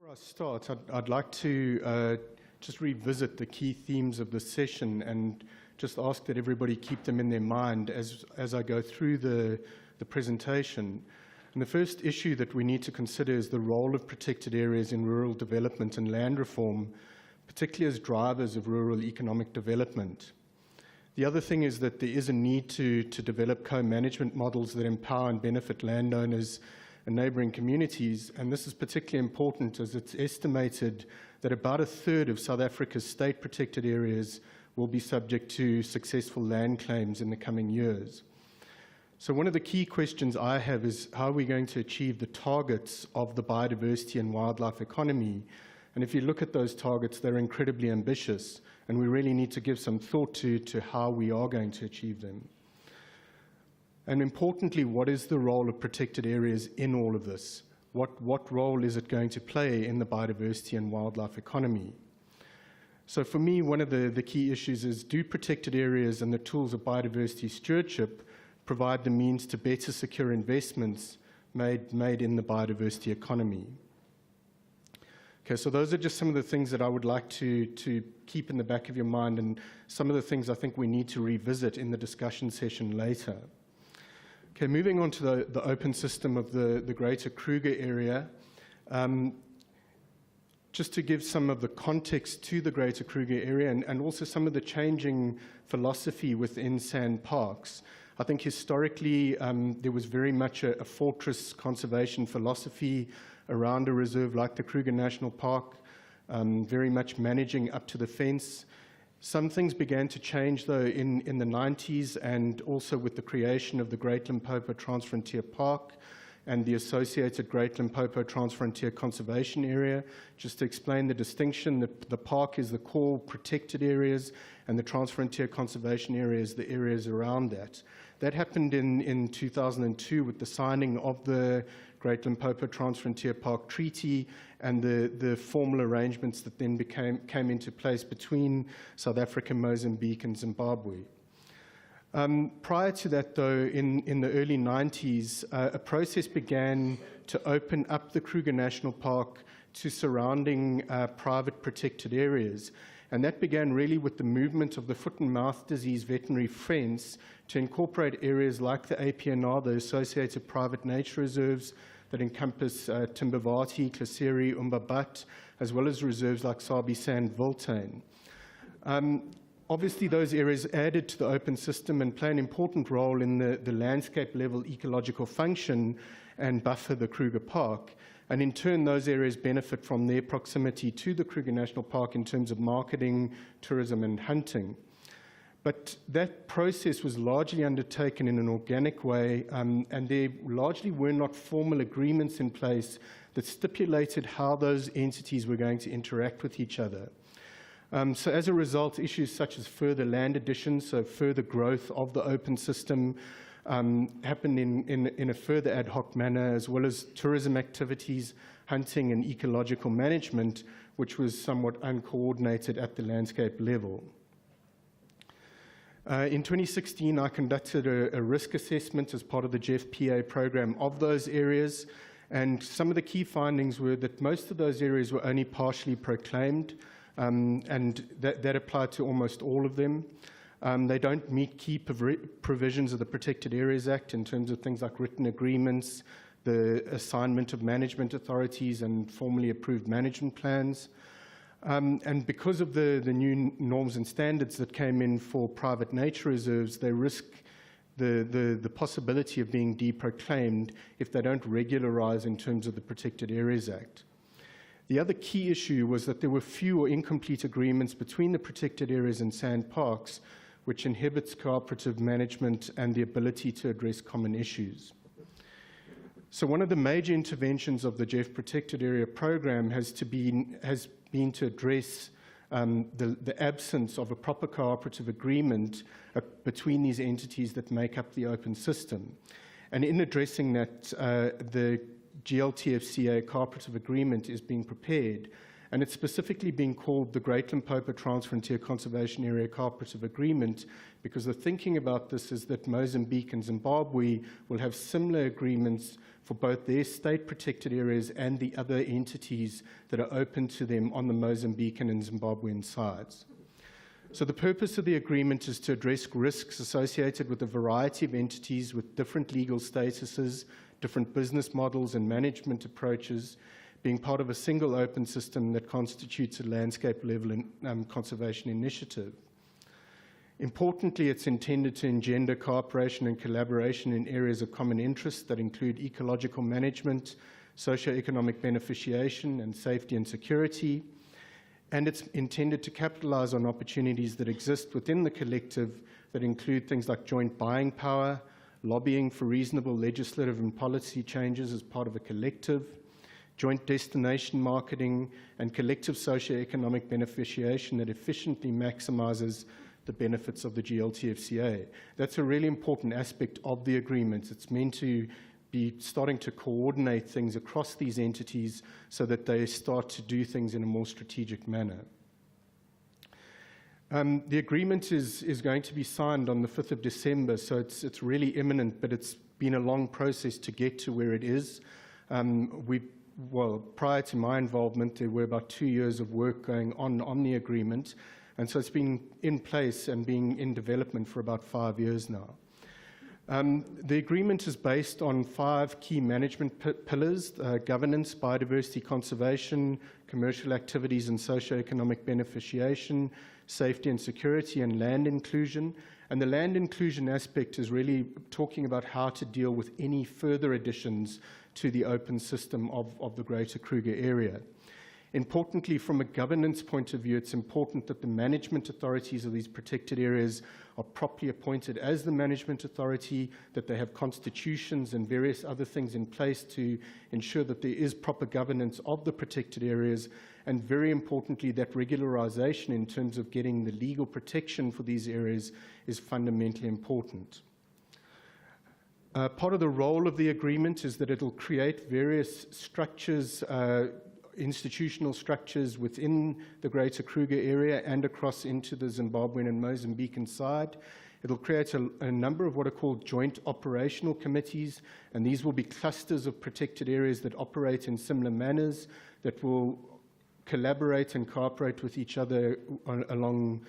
Before I start, I'd like to just revisit the key themes of this session and just ask that everybody keep them in their mind as I go through the presentation. And the first issue that we need to consider is the role of protected areas in rural development and land reform, particularly as drivers of rural economic development. The other thing is that there is a need to develop co-management models that empower and benefit landowners and neighbouring communities, and this is particularly important as it's estimated that about a third of South Africa's state protected areas will be subject to successful land claims in the coming years. So one of the key questions I have is how are we going to achieve the targets of the biodiversity and wildlife economy? And if you look at those targets, they're incredibly ambitious, and we really need to give some thought to how we are going to achieve them. And importantly, what is the role of protected areas in all of this? What role is it going to play in the biodiversity and wildlife economy? So for me, one of the key issues is, do protected areas and the tools of biodiversity stewardship provide the means to better secure investments made in the biodiversity economy? Okay, so those are just some of the things that I would like to keep in the back of your mind, and some of the things I think we need to revisit in the discussion session later. Okay, moving on to the open system of the Greater Kruger Area. Just to give some of the context to the Greater Kruger Area and also some of the changing philosophy within sand parks. I think historically there was very much a fortress conservation philosophy around a reserve like the Kruger National Park, very much managing up to the fence. Some things began to change, though, in the 90s, and also with the creation of the Great Limpopo Transfrontier Park and the associated Great Limpopo Transfrontier Conservation Area. Just to explain the distinction, the park is the core protected areas, and the Transfrontier Conservation Area is the areas around that. That happened in 2002 with the signing of the Great Limpopo Transfrontier Park Treaty and the formal arrangements that then came into place between South Africa, Mozambique, and Zimbabwe. Prior to that, though, in the early 90s, a process began to open up the Kruger National Park to surrounding private protected areas. And that began really with the movement of the foot and mouth disease veterinary fence to incorporate areas like the APNR, the associated private nature reserves that encompass Timbavati, Klaseri, Umbabat, as well as reserves like Sabi Sand, Voltane. Obviously, those areas added to the open system and play an important role in the landscape level ecological function and buffer the Kruger Park. And in turn, those areas benefit from their proximity to the Kruger National Park in terms of marketing, tourism, and hunting. But that process was largely undertaken in an organic way, and there largely were not formal agreements in place that stipulated how those entities were going to interact with each other. So as a result, issues such as further land additions, so further growth of the open system, happened in a further ad hoc manner, as well as tourism activities, hunting, and ecological management, which was somewhat uncoordinated at the landscape level. In 2016, I conducted a risk assessment as part of the GEF-PA program of those areas, and some of the key findings were that most of those areas were only partially proclaimed, and that applied to almost all of them. They don't meet key provisions of the Protected Areas Act in terms of things like written agreements, the assignment of management authorities, and formally approved management plans. And because of the new norms and standards that came in for private nature reserves, they risk the possibility of being deproclaimed if they don't regularize in terms of the Protected Areas Act. The other key issue was that there were few or incomplete agreements between the protected areas and sand parks, which inhibits cooperative management and the ability to address common issues. So one of the major interventions of the GEF Protected Area Program has been to address the absence of a proper cooperative agreement between these entities that make up the open system. And in addressing that, the GLTFCA cooperative agreement is being prepared, and it's specifically being called the Great Limpopo Transfrontier Conservation Area Cooperative Agreement, because the thinking about this is that Mozambique and Zimbabwe will have similar agreements for both their state protected areas and the other entities that are open to them on the Mozambican and Zimbabwean sides. So the purpose of the agreement is to address risks associated with a variety of entities with different legal statuses, different business models and management approaches, being part of a single open system that constitutes a landscape-level conservation initiative. Importantly, it's intended to engender cooperation and collaboration in areas of common interest that include ecological management, socio-economic beneficiation, and safety and security. And it's intended to capitalize on opportunities that exist within the collective that include things like joint buying power, lobbying for reasonable legislative and policy changes as part of a collective, joint destination marketing, and collective socio-economic beneficiation that efficiently maximizes the benefits of the GLTFCA. That's a really important aspect of the agreement. It's meant to be starting to coordinate things across these entities so that they start to do things in a more strategic manner. The agreement is going to be signed on the 5th of December, so it's really imminent, but it's been a long process to get to where it is. Well, prior to my involvement, there were about 2 years of work going on the agreement, and so it's been in place and being in development for about 5 years now. The agreement is based on 5 key management pillars: governance, biodiversity conservation, commercial activities and socio-economic beneficiation, safety and security, and land inclusion. And the land inclusion aspect is really talking about how to deal with any further additions to the open system of the Greater Kruger Area. Importantly, from a governance point of view, it's important that the management authorities of these protected areas are properly appointed as the management authority, that they have constitutions and various other things in place to ensure that there is proper governance of the protected areas, and very importantly, that regularization in terms of getting the legal protection for these areas is fundamentally important. Part of the role of the agreement is that it'll create various structures, institutional structures within the Greater Kruger Area and across into the Zimbabwean and Mozambican side. It'll create a number of what are called joint operational committees, and these will be clusters of protected areas that operate in similar manners, that will collaborate and cooperate with each other along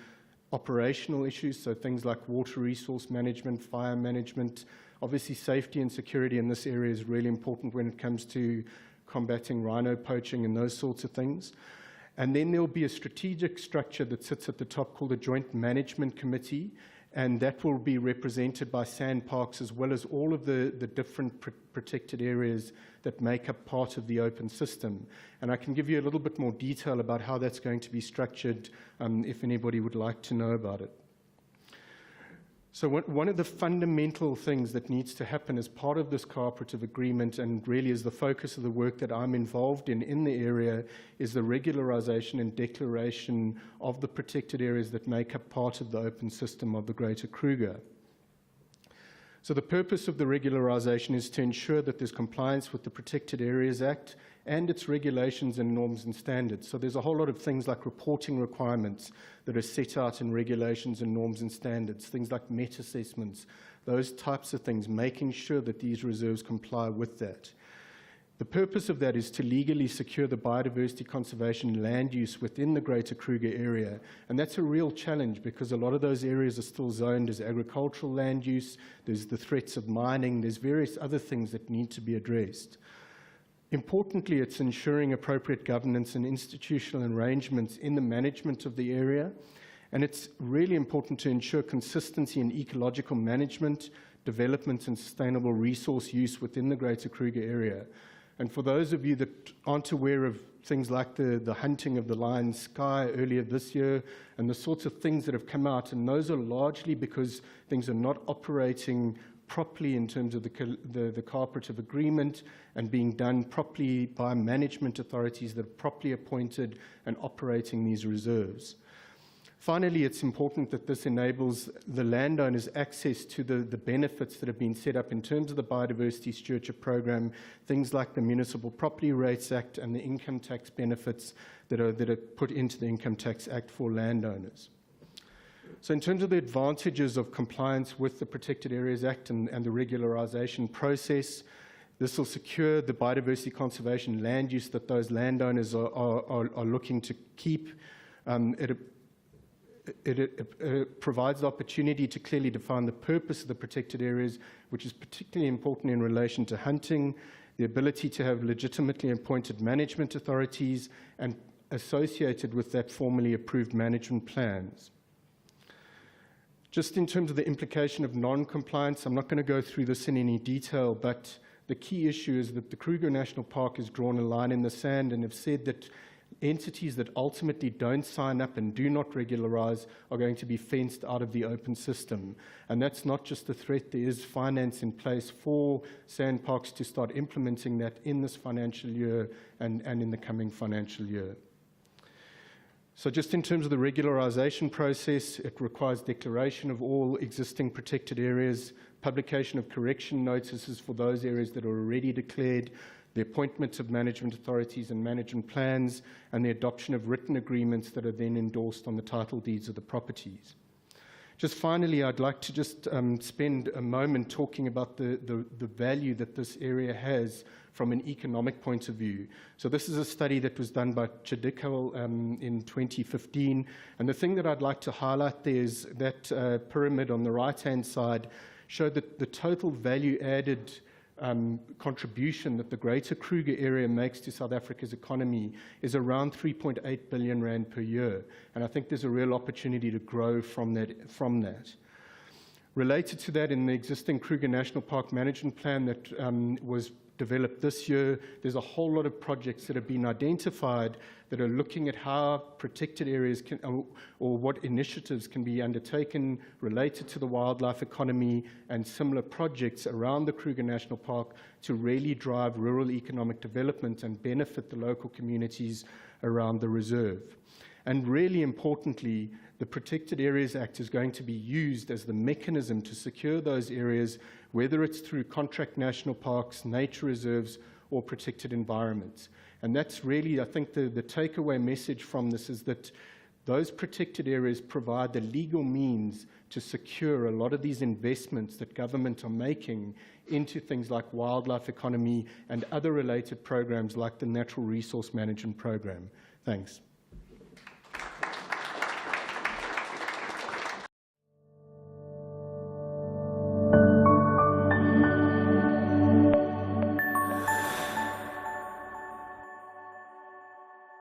operational issues, so things like water resource management, fire management. Obviously, safety and security in this area is really important when it comes to combating rhino poaching and those sorts of things. And then there'll be a strategic structure that sits at the top called a Joint Management Committee, and that will be represented by sandparks as well as all of the different protected areas that make up part of the open system. And I can give you a little bit more detail about how that's going to be structured if anybody would like to know about it. So one of the fundamental things that needs to happen as part of this cooperative agreement, and really is the focus of the work that I'm involved in the area, is the regularization and declaration of the protected areas that make up part of the open system of the Greater Kruger. So the purpose of the regularization is to ensure that there's compliance with the Protected Areas Act and its regulations and norms and standards. So there's a whole lot of things like reporting requirements that are set out in regulations and norms and standards, things like MET assessments, those types of things, making sure that these reserves comply with that. The purpose of that is to legally secure the biodiversity conservation land use within the Greater Kruger Area. And that's a real challenge because a lot of those areas are still zoned as agricultural land use. There's the threats of mining. There's various other things that need to be addressed. Importantly, it's ensuring appropriate governance and institutional arrangements in the management of the area. And it's really important to ensure consistency in ecological management, development, and sustainable resource use within the Greater Kruger Area. And for those of you that aren't aware of things like the hunting of the lion sky earlier this year and the sorts of things that have come out, and those are largely because things are not operating properly in terms of the cooperative agreement and being done properly by management authorities that are properly appointed and operating these reserves. Finally, it's important that this enables the landowners access to the benefits that have been set up in terms of the Biodiversity Stewardship Program, things like the Municipal Property Rates Act and the income tax benefits that are put into the Income Tax Act for landowners. So in terms of the advantages of compliance with the Protected Areas Act and the regularisation process, this will secure the biodiversity conservation land use that those landowners are looking to keep. It provides the opportunity to clearly define the purpose of the protected areas, which is particularly important in relation to hunting, the ability to have legitimately appointed management authorities, and associated with that formally approved management plans. Just in terms of the implication of non-compliance, I'm not going to go through this in any detail, but the key issue is that the Kruger National Park has drawn a line in the sand and have said that entities that ultimately don't sign up and do not regularise are going to be fenced out of the open system. And that's not just a threat. There is finance in place for sand parks to start implementing that in this financial year and in the coming financial year. So just in terms of the regularisation process, it requires declaration of all existing protected areas, publication of correction notices for those areas that are already declared, the appointment of management authorities and management plans, and the adoption of written agreements that are then endorsed on the title deeds of the properties. Just finally, I'd like to just spend a moment talking about the value that this area has from an economic point of view. So this is a study that was done by Chidikal in 2015, and the thing that I'd like to highlight there is that pyramid on the right-hand side showed that the total value added contribution that the Greater Kruger Area makes to South Africa's economy is around 3.8 billion rand per year, and I think there's a real opportunity to grow from that. Related to that, in the existing Kruger National Park Management Plan that was developed this year, there's a whole lot of projects that have been identified that are looking at how protected areas can, or what initiatives can be undertaken related to the wildlife economy and similar projects around the Kruger National Park to really drive rural economic development and benefit the local communities around the reserve. And really importantly, the Protected Areas Act is going to be used as the mechanism to secure those areas, whether it's through contract national parks, nature reserves, or protected environments. And that's really, I think, the takeaway message from this is that those protected areas provide the legal means to secure a lot of these investments that government are making into things like wildlife economy and other related programs like the Natural Resource Management Program. Thanks.